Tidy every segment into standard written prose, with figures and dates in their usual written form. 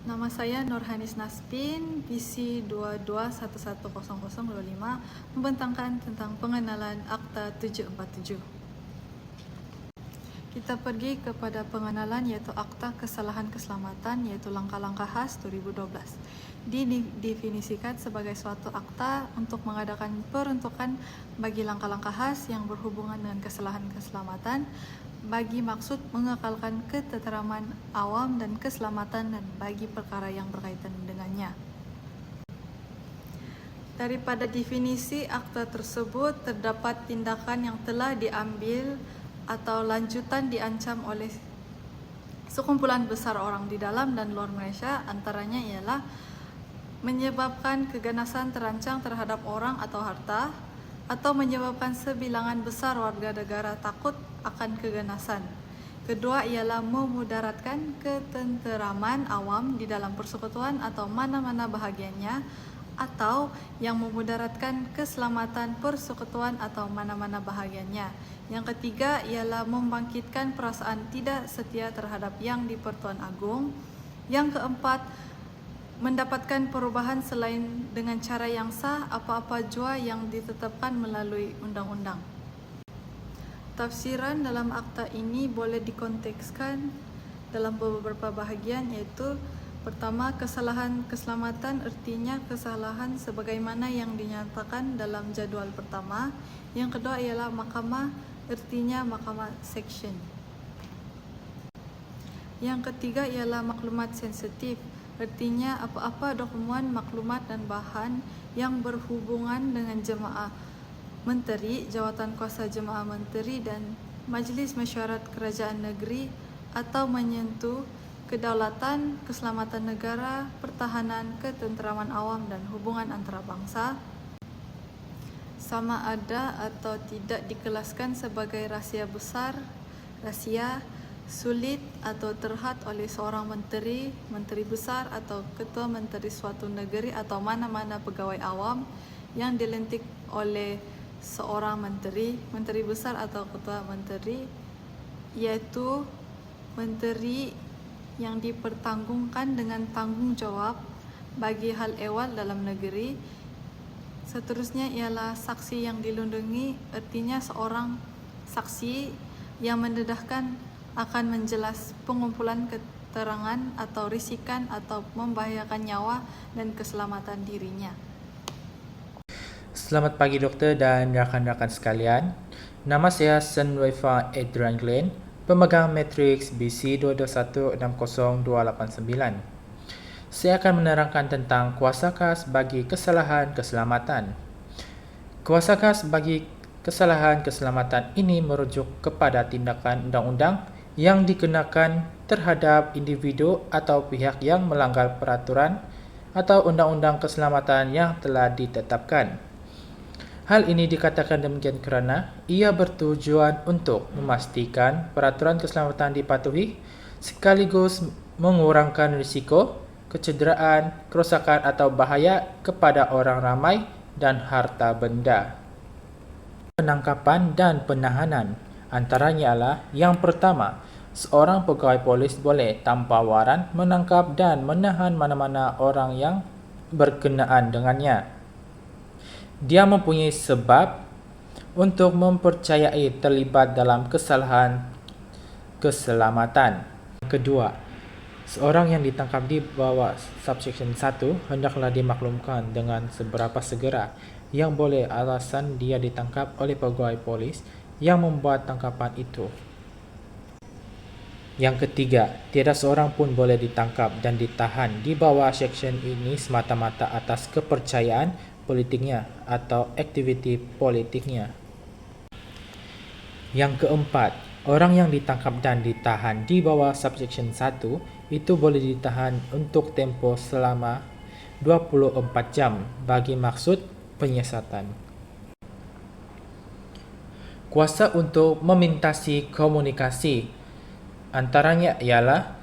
Nama saya Nurhanis Naspin, PC 22110025, membentangkan tentang pengenalan Akta 747. Kita pergi kepada pengenalan iaitu Akta Kesalahan Keselamatan iaitu langkah-langkah khas 2012. Didefinisikan sebagai suatu akta untuk mengadakan peruntukan bagi langkah-langkah khas yang berhubungan dengan kesalahan keselamatan bagi maksud mengekalkan ketenteraman awam dan keselamatan dan bagi perkara yang berkaitan dengannya. Daripada definisi akta tersebut, terdapat tindakan yang telah diambil atau lanjutan diancam oleh sekumpulan besar orang di dalam dan luar Malaysia, antaranya ialah menyebabkan keganasan terancang terhadap orang atau harta, atau menyebabkan sebilangan besar warga negara takut akan keganasan. Kedua ialah memudaratkan ketenteraman awam di dalam persekutuan atau mana-mana bahagiannya, atau yang memudaratkan keselamatan persekutuan atau mana-mana bahagiannya. Yang ketiga ialah membangkitkan perasaan tidak setia terhadap Yang di-Pertuan Agong. Yang keempat, mendapatkan perubahan selain dengan cara yang sah apa-apa jua yang ditetapkan melalui undang-undang. Tafsiran dalam akta ini boleh dikontekskan dalam beberapa bahagian, iaitu pertama, kesalahan keselamatan artinya kesalahan sebagaimana yang dinyatakan dalam jadual pertama. Yang kedua ialah mahkamah, artinya mahkamah seksyen. Yang ketiga ialah maklumat sensitif, artinya apa-apa dokumen, maklumat dan bahan yang berhubungan dengan jemaah menteri, jawatan kuasa jemaah menteri dan Majlis Mesyuarat Kerajaan Negeri atau menyentuh kedaulatan, keselamatan negara, pertahanan, ketenteraman awam dan hubungan antarabangsa, sama ada atau tidak dikelaskan sebagai rahsia besar, rahsia, sulit atau terhad oleh seorang menteri, menteri besar atau ketua menteri suatu negeri atau mana-mana pegawai awam yang dilantik oleh seorang menteri, menteri besar atau ketua menteri, iaitu menteri yang dipertanggungkan dengan tanggungjawab bagi hal ehwal dalam negeri. Seterusnya ialah saksi yang dilindungi, artinya seorang saksi yang mendedahkan akan menjelas pengumpulan keterangan atau risikan atau membahayakan nyawa dan keselamatan dirinya. Selamat pagi doktor dan rakan-rakan sekalian. Nama saya Senwaifa Adrian Glenn, pemegang matriks BC 221602889. Saya akan menerangkan tentang kuasa khas bagi kesalahan keselamatan. Kuasa khas bagi kesalahan keselamatan ini merujuk kepada tindakan undang-undang yang dikenakan terhadap individu atau pihak yang melanggar peraturan atau undang-undang keselamatan yang telah ditetapkan. Hal ini dikatakan demikian kerana ia bertujuan untuk memastikan peraturan keselamatan dipatuhi sekaligus mengurangkan risiko, kecederaan, kerosakan atau bahaya kepada orang ramai dan harta benda. Penangkapan dan penahanan antaranya adalah yang pertama, seorang pegawai polis boleh tanpa waran menangkap dan menahan mana-mana orang yang berkenaan dengannya. Dia mempunyai sebab untuk mempercayai terlibat dalam kesalahan keselamatan. Kedua, seorang yang ditangkap di bawah subsection 1 hendaklah dimaklumkan dengan seberapa segera yang boleh alasan dia ditangkap oleh pegawai polis yang membuat tangkapan itu. Yang ketiga, tiada seorang pun boleh ditangkap dan ditahan di bawah seksyen ini semata-mata atas kepercayaan politiknya atau aktiviti politiknya. Yang keempat, orang yang ditangkap dan ditahan di bawah subsection 1 itu boleh ditahan untuk tempoh selama 24 jam bagi maksud penyiasatan. Kuasa untuk memintasi komunikasi antaranya ialah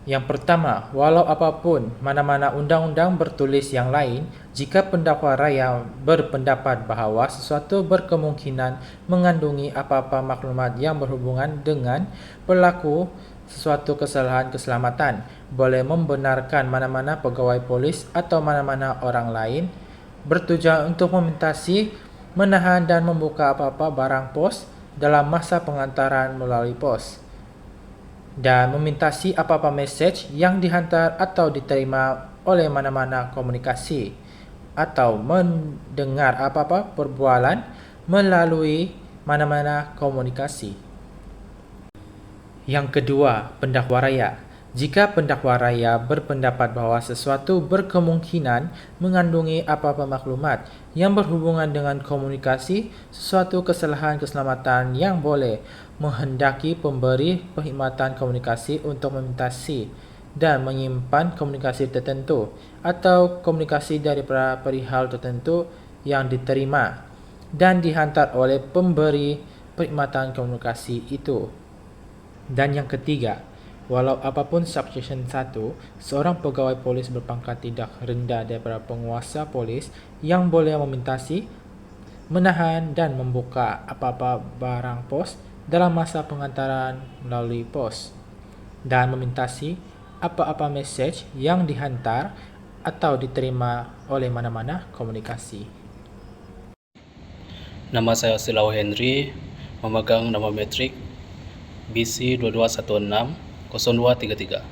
Yang pertama, walau apapun mana-mana undang-undang bertulis yang lain, jika pendakwa raya berpendapat bahawa sesuatu berkemungkinan mengandungi apa-apa maklumat yang berhubungan dengan berlaku sesuatu kesalahan keselamatan, boleh membenarkan mana-mana pegawai polis atau mana-mana orang lain bertujuan untuk memintasi, menahan dan membuka apa-apa barang pos dalam masa pengantaran melalui pos, dan memintasi apa-apa mesej yang dihantar atau diterima oleh mana-mana komunikasi, atau mendengar apa-apa perbualan melalui mana-mana komunikasi. Yang kedua, pendakwa raya. Jika pendakwa raya berpendapat bahawa sesuatu berkemungkinan mengandungi apa-apa maklumat yang berhubungan dengan komunikasi, sesuatu kesalahan keselamatan yang boleh menghendaki pemberi perkhidmatan komunikasi untuk memintasi dan menyimpan komunikasi tertentu atau komunikasi daripada perihal tertentu yang diterima dan dihantar oleh pemberi perkhidmatan komunikasi itu. Dan yang ketiga, walau apapun Subsection 1, seorang pegawai polis berpangkat tidak rendah daripada penguasa polis yang boleh memintasi, menahan dan membuka apa-apa barang pos dalam masa pengantaran melalui pos, dan memintasi apa-apa mesej yang dihantar atau diterima oleh mana-mana komunikasi. Nama saya Silau Henry, memegang nama metrik BC 2216-0233.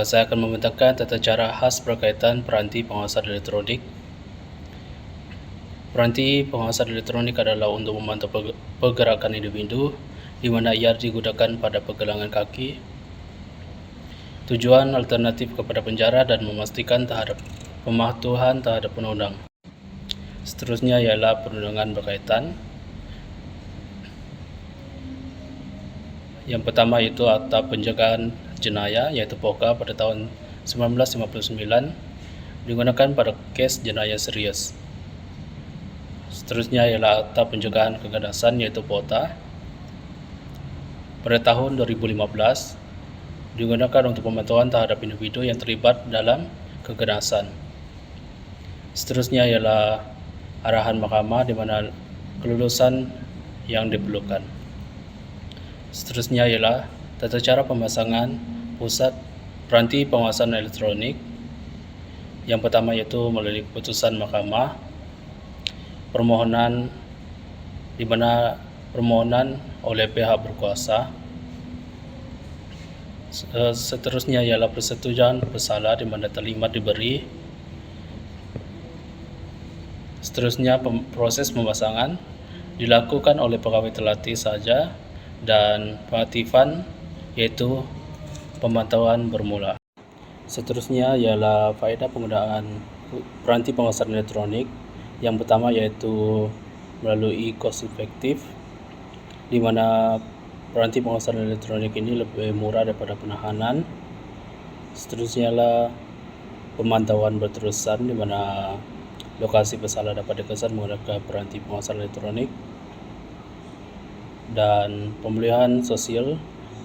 Saya akan membentangkan tata cara khas berkaitan peranti pengawasan elektronik. Peranti pengawasan elektronik adalah untuk memantau pergerakan individu di mana ia digunakan pada pergelangan kaki. Tujuan alternatif kepada penjara dan memastikan terhadap pematuhan terhadap undang-undang. Seterusnya ialah perundangan berkaitan. Yang pertama itu Akta Penjagaan Jenayah iaitu POKA pada tahun 1959 digunakan pada kes jenayah serius. Seterusnya ialah Akta Penjagaan Keganasan iaitu POTA pada tahun 2015 digunakan untuk pemantauan terhadap individu yang terlibat dalam keganasan. Seterusnya ialah arahan mahkamah di mana kelulusan yang diperlukan. Seterusnya ialah tata cara pemasangan pusat peranti pengawasan elektronik. Yang pertama yaitu melalui keputusan mahkamah, permohonan di mana permohonan oleh pihak berkuasa. Seterusnya ialah persetujuan bersalah di mana terlibat diberi. Seterusnya proses pemasangan dilakukan oleh pegawai terlatih saja, dan pengaktifan yaitu pemantauan bermula. Seterusnya ialah faedah penggunaan peranti pengawasan elektronik. Yang pertama yaitu melalui cost efektif, di mana peranti pengawasan elektronik ini lebih murah daripada penahanan. Seterusnya ialah pemantauan berterusan, di mana lokasi bersalah dapat dikesan menggunakan peranti pengawasan elektronik. Dan pemulihan sosial,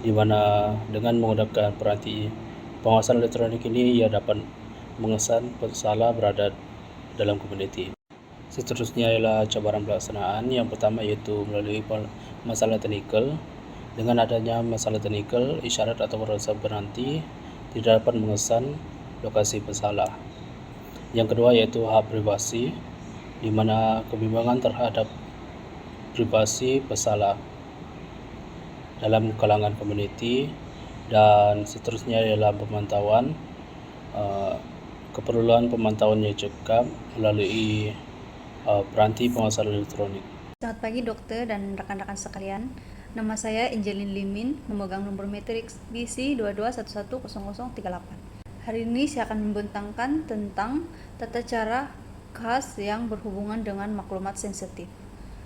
di mana dengan menggunakan peranti pengawasan elektronik ini ia dapat mengesan bersalah berada dalam komuniti. Seterusnya ialah cabaran pelaksanaan. Yang pertama iaitu melalui masalah teknikal. Dengan adanya masalah teknikal, isyarat atau rasa peranti tidak dapat mengesan lokasi bersalah. Yang kedua iaitu hak privasi, di mana kebimbangan terhadap privasi bersalah dalam kalangan komuniti. Dan seterusnya ialah pemantauan, keperluan pemantauan yang cekap melalui peranti pengawasan elektronik. Selamat pagi dokter dan rekan-rekan sekalian. Nama saya Angelin Limin, memegang nomor matriks BC 22110038. Hari ini saya akan membentangkan tentang tata cara khas yang berhubungan dengan maklumat sensitif.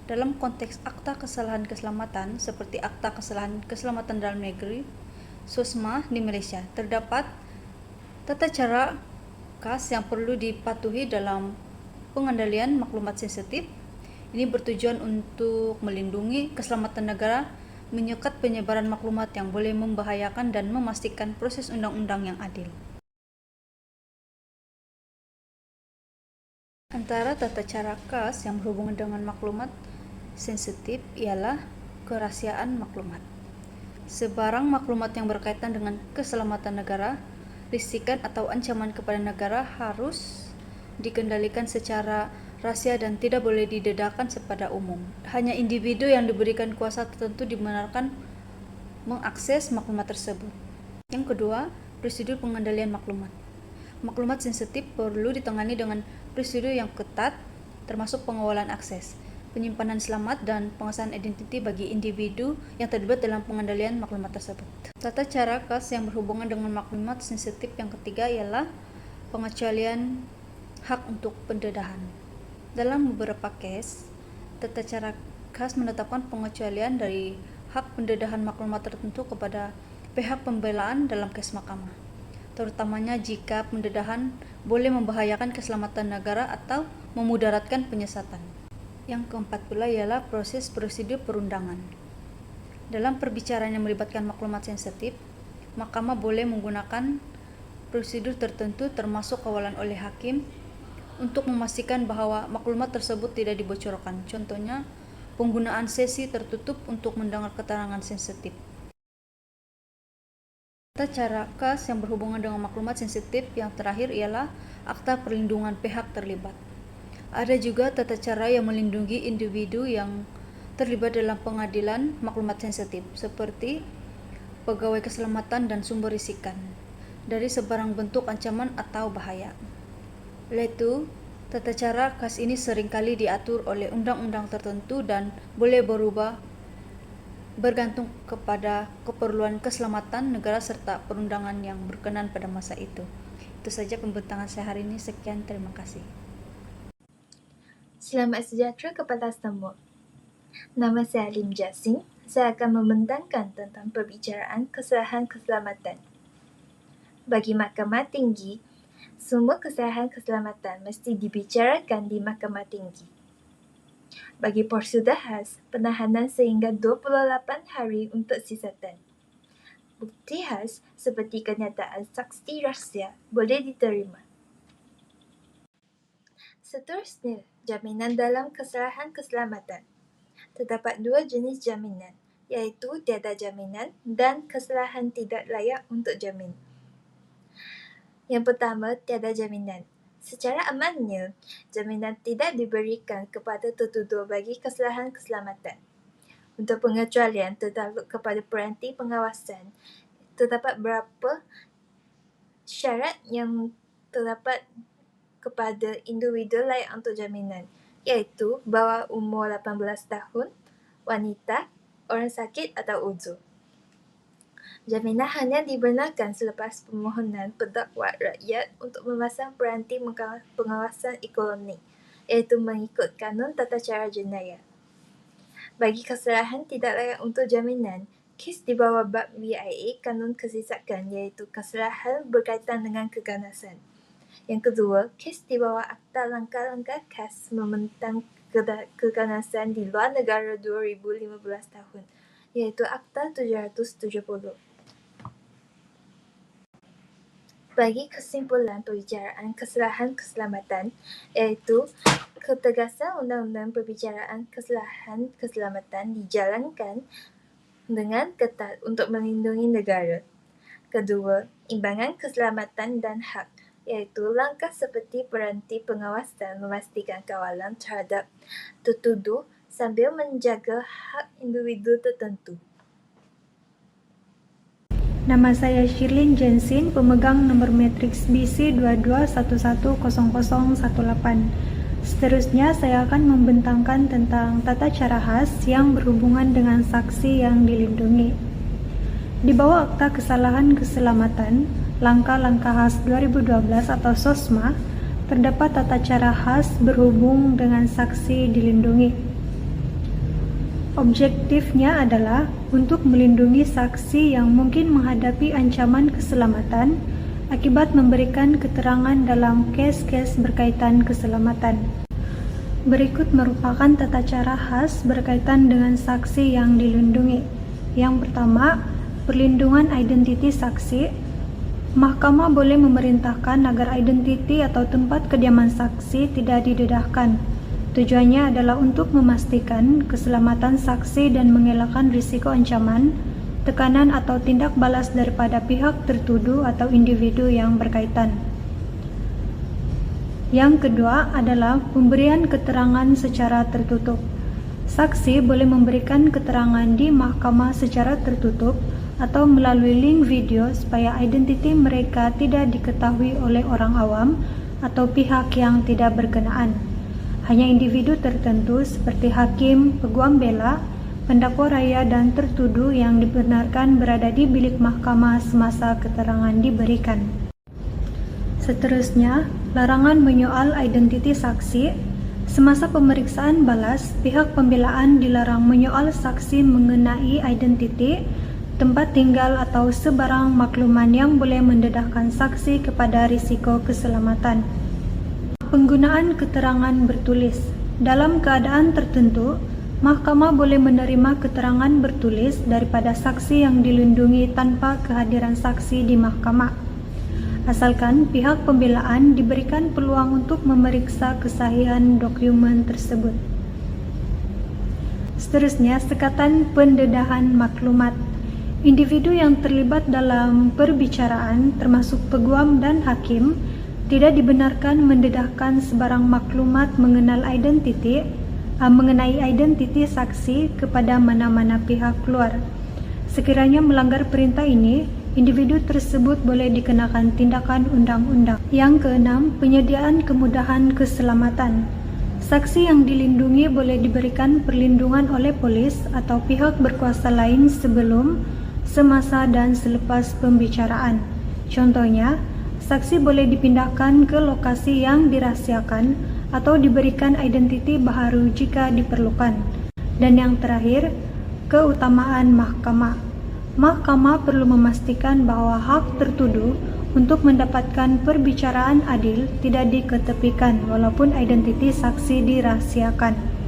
Dalam konteks akta kesalahan keselamatan seperti akta kesalahan keselamatan dalam negeri (SUSMA) di Malaysia, terdapat tata cara khas yang perlu dipatuhi dalam pengendalian maklumat sensitif. Ini bertujuan untuk melindungi keselamatan negara menyekat penyebaran maklumat yang boleh membahayakan dan memastikan proses undang-undang yang adil. Antara tata cara khas yang berhubungan dengan maklumat sensitif ialah kerahasiaan maklumat. Sebarang maklumat yang berkaitan dengan keselamatan negara, risikan atau ancaman kepada negara harus dikendalikan secara rahasia dan tidak boleh didedahkan kepada umum. Hanya individu yang diberikan kuasa tertentu dibenarkan mengakses maklumat tersebut. Yang kedua, prosedur pengendalian maklumat. Maklumat sensitif perlu ditangani dengan prosedur yang ketat, termasuk pengawalan akses, penyimpanan selamat, dan pengesahan identiti bagi individu yang terlibat dalam pengendalian maklumat tersebut. Tata cara khas yang berhubungan dengan maklumat sensitif yang ketiga ialah pengecualian hak untuk pendedahan. Dalam beberapa case, tata cara khas menetapkan pengecualian dari hak pendedahan maklumat tertentu kepada pihak pembelaan dalam kes mahkamah, terutamanya jika pendedahan boleh membahayakan keselamatan negara atau memudaratkan penyesatan. Yang keempat pula ialah proses prosedur perundangan. Dalam perbicaraan yang melibatkan maklumat sensitif, mahkamah boleh menggunakan prosedur tertentu termasuk kawalan oleh hakim untuk memastikan bahwa maklumat tersebut tidak dibocorkan. Contohnya, penggunaan sesi tertutup untuk mendengar keterangan sensitif. Tata cara khas yang berhubungan dengan maklumat sensitif yang terakhir ialah akta perlindungan pihak terlibat. Ada juga tata cara yang melindungi individu yang terlibat dalam pengadilan maklumat sensitif, seperti pegawai keselamatan dan sumber risikan, dari sebarang bentuk ancaman atau bahaya. Oleh itu, tata cara khas ini seringkali diatur oleh undang-undang tertentu dan boleh berubah bergantung kepada keperluan keselamatan negara serta perundangan yang berkenan pada masa itu. Itu saja pembentangan saya hari ini. Sekian, terima kasih. Selamat sejahtera kepada semua. Nama saya Lim Jasin. Saya akan membentangkan tentang perbicaraan kesalahan keselamatan. Bagi Mahkamah Tinggi, semua kesalahan keselamatan mesti dibicarakan di Mahkamah Tinggi. Bagi prosedur khas, penahanan sehingga 28 hari untuk siasatan. Bukti khas seperti kenyataan saksi rahsia boleh diterima. Seterusnya, jaminan dalam kesalahan keselamatan. Terdapat dua jenis jaminan, iaitu tiada jaminan dan kesalahan tidak layak untuk jamin. Yang pertama, tiada jaminan. Secara amannya, jaminan tidak diberikan kepada tertuduh bagi kesalahan keselamatan. Untuk pengecualian tertakluk kepada peranti pengawasan, terdapat beberapa syarat yang terdapat kepada individu layak untuk jaminan, iaitu bawah umur 18 tahun, wanita, orang sakit atau uzur. Jaminan hanya dibenarkan selepas permohonan pendakwa rakyat untuk memasang peranti pengawasan elektronik, iaitu mengikut Kanun Tata Cara Jenayah. Bagi kesalahan tidak layak untuk jaminan, kes di bawah bab VIA Kanun Kesisakan, iaitu kesalahan berkaitan dengan keganasan. Yang kedua, kes di bawah Akta Langkah-Langkah Khas Membentang Keganasan di Luar Negara 2015 tahun, iaitu Akta 770. Bagi kesimpulan perbicaraan kesalahan keselamatan, iaitu ketegasan undang-undang perbicaraan kesalahan keselamatan dijalankan dengan ketat untuk melindungi negara. Kedua, imbangan keselamatan dan hak, iaitu langkah seperti peranti pengawasan memastikan kawalan terhadap tertuduh sambil menjaga hak individu tertentu. Nama saya Shirlyn Jensin, pemegang nomor matriks BC 22110018. Seterusnya saya akan membentangkan tentang tata cara khas yang berhubungan dengan saksi yang dilindungi. Di bawah Akta Kesalahan Keselamatan, Langkah-Langkah Khas 2012 atau SOSMA, terdapat tata cara khas berhubung dengan saksi dilindungi. Objektifnya adalah untuk melindungi saksi yang mungkin menghadapi ancaman keselamatan akibat memberikan keterangan dalam kes-kes berkaitan keselamatan. Berikut merupakan tata cara khas berkaitan dengan saksi yang dilindungi. Yang pertama, perlindungan identiti saksi. Mahkamah boleh memerintahkan agar identiti atau tempat kediaman saksi tidak didedahkan. Tujuannya adalah untuk memastikan keselamatan saksi dan mengelakkan risiko ancaman, tekanan atau tindak balas daripada pihak tertuduh atau individu yang berkaitan. Yang kedua adalah pemberian keterangan secara tertutup. Saksi boleh memberikan keterangan di mahkamah secara tertutup atau melalui link video supaya identiti mereka tidak diketahui oleh orang awam atau pihak yang tidak berkenaan. Hanya individu tertentu seperti hakim, peguam bela, pendakwa raya dan tertuduh yang dibenarkan berada di bilik mahkamah semasa keterangan diberikan. Seterusnya, larangan menyoal identiti saksi. Semasa pemeriksaan balas, pihak pembelaan dilarang menyoal saksi mengenai identiti, tempat tinggal atau sebarang makluman yang boleh mendedahkan saksi kepada risiko keselamatan. Penggunaan keterangan bertulis. Dalam keadaan tertentu, mahkamah boleh menerima keterangan bertulis daripada saksi yang dilindungi tanpa kehadiran saksi di mahkamah, asalkan pihak pembelaan diberikan peluang untuk memeriksa kesahihan dokumen tersebut. Seterusnya, sekatan pendedahan maklumat. Individu yang terlibat dalam perbicaraan, termasuk peguam dan hakim, tidak dibenarkan mendedahkan sebarang maklumat mengenai identiti saksi kepada mana-mana pihak luar. Sekiranya melanggar perintah ini, individu tersebut boleh dikenakan tindakan undang-undang. Yang keenam, penyediaan kemudahan keselamatan. Saksi yang dilindungi boleh diberikan perlindungan oleh polis atau pihak berkuasa lain sebelum, semasa dan selepas pembicaraan. Contohnya, saksi boleh dipindahkan ke lokasi yang dirahasiakan atau diberikan identiti baru jika diperlukan. Dan yang terakhir, keutamaan mahkamah. Mahkamah perlu memastikan bahwa hak tertuduh untuk mendapatkan perbicaraan adil tidak diketepikan walaupun identiti saksi dirahasiakan.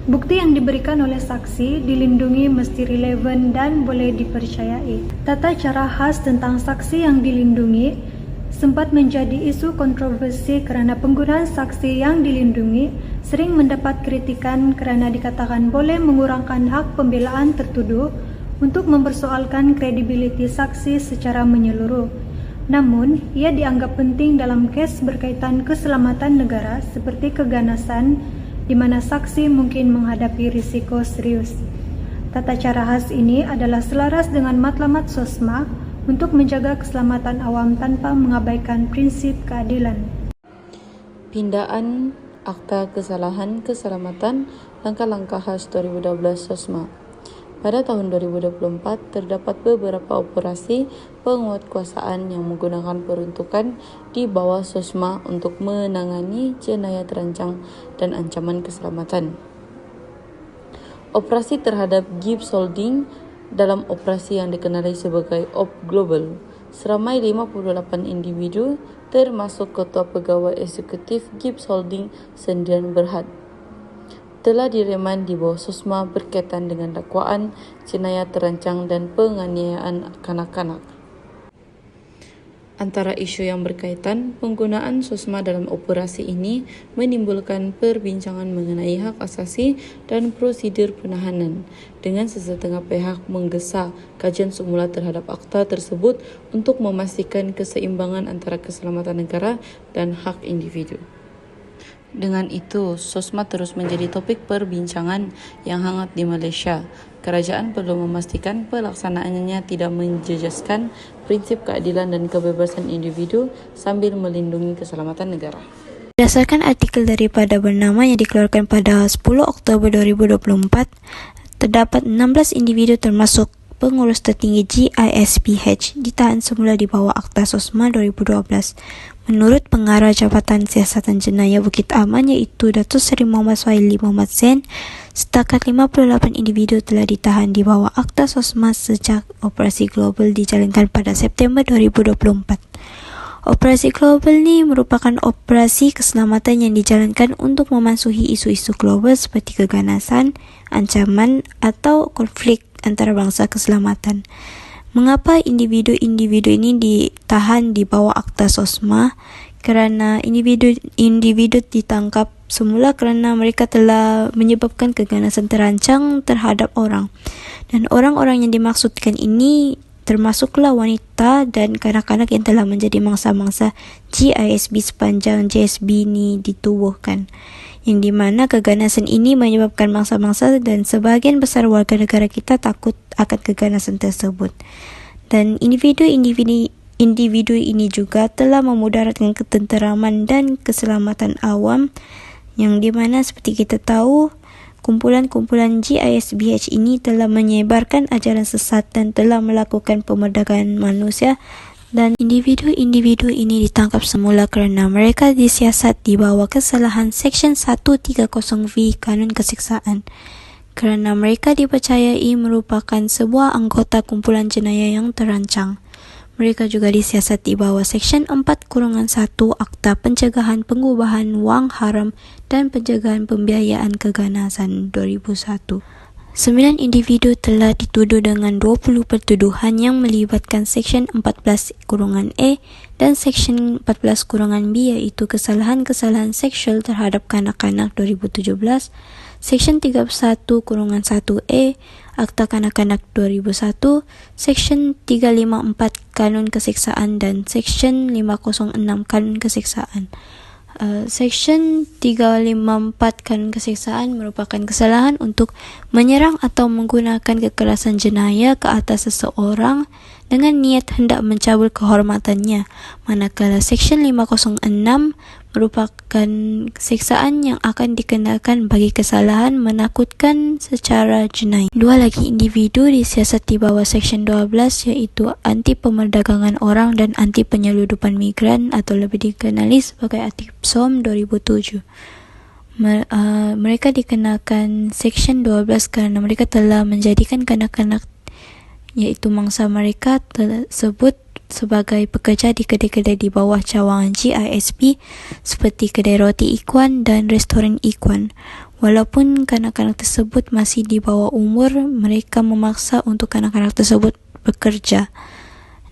Bukti yang diberikan oleh saksi dilindungi mesti relevan dan boleh dipercayai. Tata cara khas tentang saksi yang dilindungi sempat menjadi isu kontroversi kerana penggunaan saksi yang dilindungi sering mendapat kritikan kerana dikatakan boleh mengurangkan hak pembelaan tertuduh untuk mempersoalkan kredibiliti saksi secara menyeluruh. Namun, ia dianggap penting dalam kes berkaitan keselamatan negara seperti keganasan di mana saksi mungkin menghadapi risiko serius. Tata cara khas ini adalah selaras dengan matlamat SOSMA untuk menjaga keselamatan awam tanpa mengabaikan prinsip keadilan. Pindaan Akta Kesalahan Keselamatan Langkah-langkah khas 2012 SOSMA. Pada tahun 2024, terdapat beberapa operasi penguatkuasaan yang menggunakan peruntukan di bawah SOSMA untuk menangani jenayah terancam dan ancaman keselamatan. Operasi terhadap Gibbs Holding dalam operasi yang dikenali sebagai OP Global, seramai 58 individu termasuk Ketua Pegawai Eksekutif Gibbs Holding Sendian Berhad telah direman di bawah SOSMA berkaitan dengan dakwaan jenayah terancam dan penganiayaan kanak-kanak. Antara isu yang berkaitan, penggunaan SOSMA dalam operasi ini menimbulkan perbincangan mengenai hak asasi dan prosedur penahanan, dengan sesetengah pihak menggesa kajian semula terhadap akta tersebut untuk memastikan keseimbangan antara keselamatan negara dan hak individu. Dengan itu, SOSMA terus menjadi topik perbincangan yang hangat di Malaysia. Kerajaan perlu memastikan pelaksanaannya tidak menjejaskan prinsip keadilan dan kebebasan individu sambil melindungi keselamatan negara. Berdasarkan artikel daripada bernama yang dikeluarkan pada 10 Oktober 2024, terdapat 16 individu termasuk pengurus tertinggi GISPH ditahan semula di bawah Akta SOSMA 2012. Menurut Pengarah Jabatan Siasatan Jenayah Bukit Aman iaitu Datuk Seri Muhammad Suhaili Muhammad Sen, setakat 58 individu telah ditahan di bawah Akta SOSMA sejak Operasi Global dijalankan pada September 2024. Operasi Global ni merupakan operasi keselamatan yang dijalankan untuk memansuhi isu-isu global seperti keganasan, ancaman atau konflik antarabangsa keselamatan. Mengapa individu-individu ini ditahan di bawah Akta SOSMA? Kerana individu ditangkap semula kerana mereka telah menyebabkan keganasan terancang terhadap orang. Dan orang-orang yang dimaksudkan ini termasuklah wanita dan kanak-kanak yang telah menjadi mangsa-mangsa GISB sepanjang JSB ini ditubuhkan. Yang di mana keganasan ini menyebabkan mangsa-mangsa dan sebahagian besar warga negara kita takut akan keganasan tersebut. Dan individu ini juga telah memudaratkan ketenteraman dan keselamatan awam, yang di mana seperti kita tahu, kumpulan-kumpulan GISBH ini telah menyebarkan ajaran sesat dan telah melakukan pemerdagangan manusia. Dan individu-individu ini ditangkap semula kerana mereka disiasat di bawah kesalahan Seksyen 130V Kanun Keseksaan. Kerana mereka dipercayai merupakan sebuah anggota kumpulan jenayah yang terancang. Mereka juga disiasat di bawah Seksyen 4-1 Akta Pencegahan Pengubahan Wang Haram dan Pencegahan Pembiayaan Keganasan 2001. 9 individu telah dituduh dengan 20 pertuduhan yang melibatkan Seksyen 14-E dan Seksyen 14-B, iaitu kesalahan-kesalahan seksual terhadap kanak-kanak 2017, Seksyen 31-1E Akta Kanak-kanak 2001, Seksyen 354 Kanun Keseksaan dan Seksyen 506 Kanun Keseksaan. Seksyen 354 Kanun Keseksaan merupakan kesalahan untuk menyerang atau menggunakan kekerasan jenayah ke atas seseorang dengan niat hendak mencabul kehormatannya, manakala Seksyen 506 merupakan seksaan yang akan dikenakan bagi kesalahan menakutkan secara jenayah. Dua lagi individu disiasat di bawah Seksyen 12, iaitu anti pemerdagangan orang dan anti penyeludupan migran atau lebih dikenali sebagai ATIPSOM 2007. Mereka dikenakan Seksyen 12 kerana mereka telah menjadikan kanak-kanak, iaitu mangsa mereka tersebut, sebagai pekerja di kedai-kedai di bawah cawangan GISB seperti kedai roti Ikhwan dan restoran Ikhwan. Walaupun kanak-kanak tersebut masih di bawah umur, mereka memaksa untuk kanak-kanak tersebut bekerja.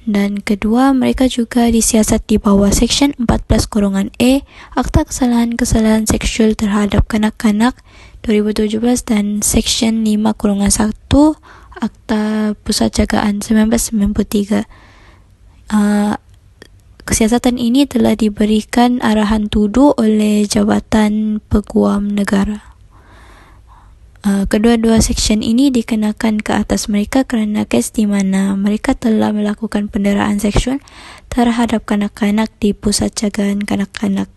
Dan kedua, mereka juga disiasat di bawah Seksyen 14-E Akta Kesalahan-Kesalahan Seksual Terhadap Kanak-kanak 2017 dan Seksyen 5-1 Akta Pusat Jagaan 1993. Kesiasatan ini telah diberikan arahan tuduh oleh Jabatan Peguam Negara. Kedua-dua seksyen ini dikenakan ke atas mereka kerana kes di mana mereka telah melakukan penderaan seksual terhadap kanak-kanak di pusat jagaan kanak-kanak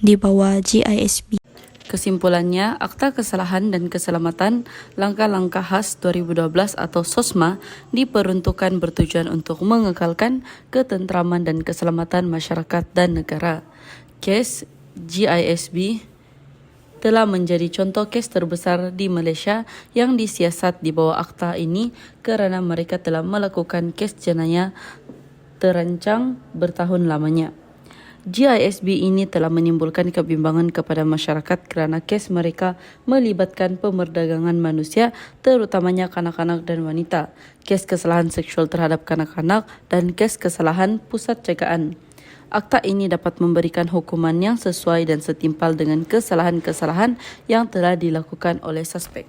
di bawah GISB. Kesimpulannya, Akta Kesalahan dan Keselamatan Langkah-Langkah Khas 2012 atau SOSMA diperuntukkan bertujuan untuk mengekalkan ketentraman dan keselamatan masyarakat dan negara. Kes GISB telah menjadi contoh kes terbesar di Malaysia yang disiasat di bawah akta ini kerana mereka telah melakukan kes jenayah terancang bertahun lamanya. GISB ini telah menimbulkan kebimbangan kepada masyarakat kerana kes mereka melibatkan pemerdagangan manusia, terutamanya kanak-kanak dan wanita, kes kesalahan seksual terhadap kanak-kanak dan kes kesalahan pusat jagaan. Akta ini dapat memberikan hukuman yang sesuai dan setimpal dengan kesalahan-kesalahan yang telah dilakukan oleh suspek.